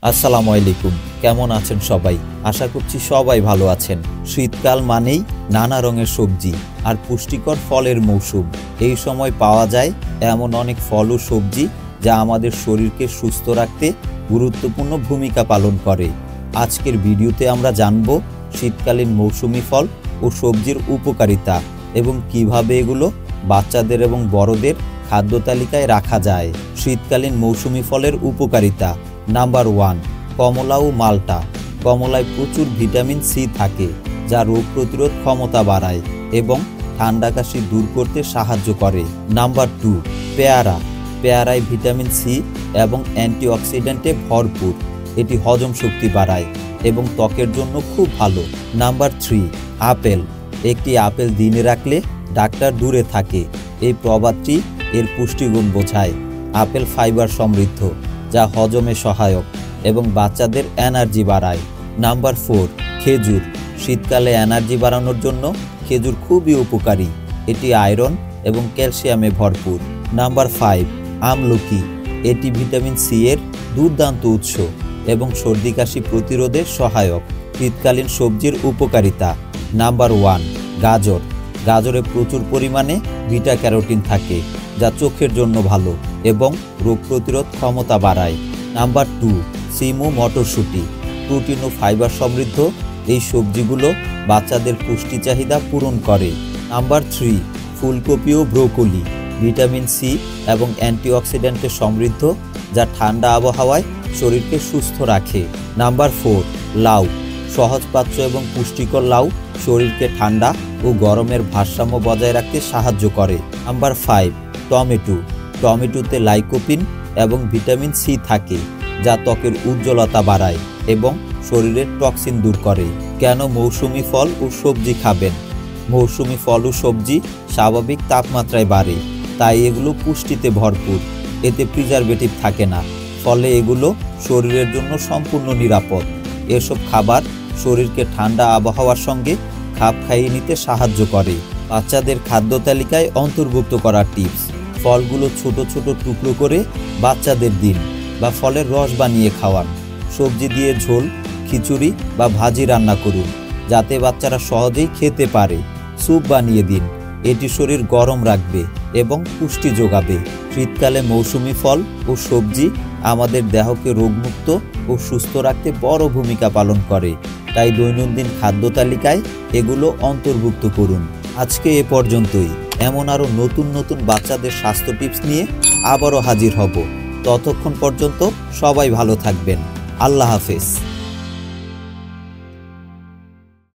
আসসালামু আলাইকুম। কেমন আছেন সবাই? আশা করছি সবাই ভালো আছেন। শীতকাল মানেই নানা রঙের সবজি আর পুষ্টিকর ফলের মৌসুম। এই সময় পাওয়া যায় এমন অনেক ফল ও সবজি যা আমাদের শরীরকে সুস্থ রাখতে গুরুত্বপূর্ণ ভূমিকা পালন করে। আজকের ভিডিওতে আমরা জানব শীতকালীন মৌসুমি ফল ও সবজির উপকারিতা এবং কিভাবে এগুলো বাচ্চাদের এবং বড়দের খাদ্য তালিকায় রাখা যায়। শীতকালীন মৌসুমি ফলের উপকারিতা। নাম্বার 1, কমলা ও মাল্টা। কমলায় প্রচুর ভিটামিন সি থাকে, যা রোগ প্রতিরোধ ক্ষমতা বাড়ায় এবং ঠান্ডা কাশি দূর করতে সাহায্য করে। নাম্বার 2, পেয়ারা। পেয়ারায় ভিটামিন সি এবং অ্যান্টিঅক্সিডেন্টে ভরপুর। এটি হজম শক্তি বাড়ায় এবং ত্বকের জন্য খুব ভালো। Number 3, apple. একটি আপেল দিনে রাখলে ডাক্তার দূরে থাকে। এই প্রবাদটি এর পুষ্টিগুণ বোঝায়। আপেল ফাইবার সমৃদ্ধ, যা হজমে সহায়ক এবং বাচ্চাদের এনার্জি বাড়ায়। নাম্বার 4, খেজুর। শীতকালে এনার্জি বাড়ানোর জন্য খেজুর খুবই উপকারী। এটি আয়রন এবং ক্যালসিয়ামে ভরপুর। নাম্বার 5, আমলকি। এটি ভিটামিন সি এর দুর্দান্ত উৎস এবং সর্দি কাশি প্রতিরোধে সহায়ক। শীতকালীন সবজির উপকারিতা। নাম্বার 1, গাজর। গাজরে প্রচুর পরিমাণে বিটা ক্যারোটিন থাকে, যা চোখের জন্য ভালো এবং রোগ প্রতিরোধ ক্ষমতা বাড়ায়। নাম্বার 2, সিম ও মটরশুঁটি। প্রোটিন ও ফাইবার সমৃদ্ধ এই সবজিগুলো বাচ্চাদের পুষ্টি চাহিদা পূরণ করে। নাম্বার 3, ফুলকপি ও ব্রোকলি। ভিটামিন সি এবং অ্যান্টিঅক্সিডেন্টে সমৃদ্ধ, যা ঠান্ডা আবহাওয়ায় শরীরকে সুস্থ রাখে। নাম্বার 4, লাউ। সহজপাচ্য এবং পুষ্টিকর লাউ শরীরকে ঠান্ডা ও গরমের ভারসাম্য বজায় রাখতে সাহায্য করে। Number 5, tomato. টমেটোতে লাইকোপিন এবং ভিটামিন সি থাকে, যা ত্বকের উজ্জ্বলতা বাড়ায় এবং শরীরের টক্সিন দূর করে। কেন মৌসুমি ফল ও সবজি খাবেন? মৌসুমি ফল ও সবজি স্বাভাবিক তাপমাত্রায় বাড়ে, তাই এগুলো পুষ্টিতে ভরপুর। এতে প্রিজারভেটিভ থাকে না, ফলে এগুলো শরীরের জন্য সম্পূর্ণ নিরাপদ। এসব খাবার শরীরকে ঠান্ডা আবহাওয়ার সঙ্গে খাপ খাইয়ে নিতে সাহায্য করে। বাচ্চাদের খাদ্য তালিকায় অন্তর্ভুক্ত করার টিপস। ফলগুলো ছোট ছোট টুকরো করে বাচ্চাদের দিন বা ফলের রস বানিয়ে খাওয়ান। সবজি দিয়ে ঝোল, খিচুড়ি বা ভাজি রান্না করুন, যাতে বাচ্চারা সহজেই খেতে পারে। স্যুপ বানিয়ে দিন, এটি শরীর গরম রাখবে এবং পুষ্টি যোগাবে। শীতকালে মৌসুমি ফল ও সবজি আমাদের দেহকে রোগমুক্ত ও সুস্থ রাখতে বড় ভূমিকা পালন করে, তাই দৈনন্দিন খাদ্য তালিকায় এগুলো অন্তর্ভুক্ত করুন। আজকে এ পর্যন্তই। এমন আরও নতুন নতুন বাচ্চাদের স্বাস্থ্য টিপস নিয়ে আবারও হাজির হব। ততক্ষণ পর্যন্ত সবাই ভালো থাকবেন। আল্লাহ হাফেজ।